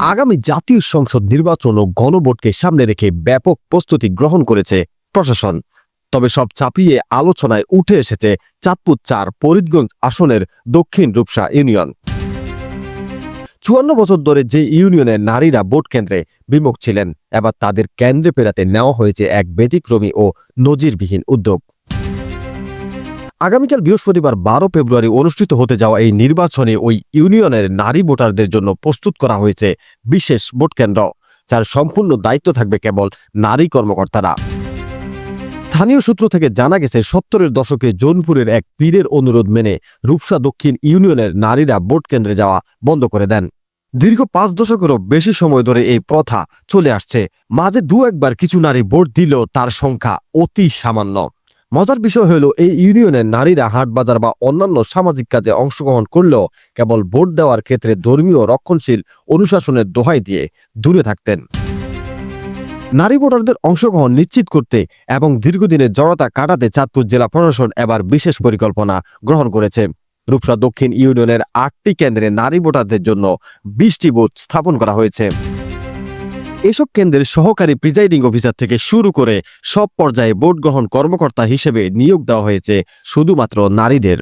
আগামী জাতীয় সংসদ নির্বাচন ও গণভোটকে সামনে রেখে ব্যাপক প্রস্তুতি গ্রহণ করেছে প্রশাসন। তবে সব চাপিয়ে আলোচনায় উঠে এসেছে চাঁদপুর ৪ ফরিদগঞ্জ আসনের দক্ষিণ রূপসা ইউনিয়ন। ৫৪ বছর ধরে যে ইউনিয়নের নারীরা ভোট কেন্দ্রে বিমুখ ছিলেন, এবার তাদের কেন্দ্রে ফেরাতে নেওয়া হয়েছে এক ব্যতিক্রমী ও নজিরবিহীন উদ্যোগ। আগামীকাল বৃহস্পতিবার ১২ ফেব্রুয়ারি অনুষ্ঠিত হতে যাওয়া এই নির্বাচনে ওই ইউনিয়নের নারী ভোটারদের জন্য প্রস্তুত করা হয়েছে বিশেষ ভোট কেন্দ্র, যার সম্পূর্ণ দায়িত্ব থাকবে কেবল নারী কর্মকর্তারা। স্থানীয় সূত্র থেকে জানা গেছে ৭০-এর দশকে জৌনপুরের এক পীরের অনুরোধ মেনে রূপসা দক্ষিণ ইউনিয়নের নারীরা ভোট কেন্দ্রে যাওয়া বন্ধ করে দেন। দীর্ঘ ৫ দশকেরও বেশি সময় ধরে এই প্রথা চলে আসছে। মাঝে দু একবার কিছু নারী ভোট দিলেও তার সংখ্যা অতি সামান্য। মজার বিষয় হলো, এই ইউনিয়নের নারীরা হাট বাজার বা অন্যান্য সামাজিক কাজে অংশগ্রহণ করলেও কেবল ভোট দেওয়ার ক্ষেত্রে ধর্মীয় রক্ষণশীল অনুশাসনের দোহাই দিয়ে দূরে থাকতেন। নারী ভোটারদের অংশগ্রহণ নিশ্চিত করতে এবং দীর্ঘদিনের জড়তা কাটাতে চাঁদপুর জেলা প্রশাসন এবার বিশেষ পরিকল্পনা গ্রহণ করেছে। রূপসা দক্ষিণ ইউনিয়নের ৮টি কেন্দ্রে নারী ভোটারদের জন্য ২০টি বুথ স্থাপন করা হয়েছে। এসব কেন্দ্রের সহকারী প্রিজাইডিং অফিসার থেকে শুরু করে সব পর্যায়ে ভোট গ্রহণ কর্মকর্তা হিসেবে নিয়োগ দেওয়া হয়েছে শুধুমাত্র নারীদের।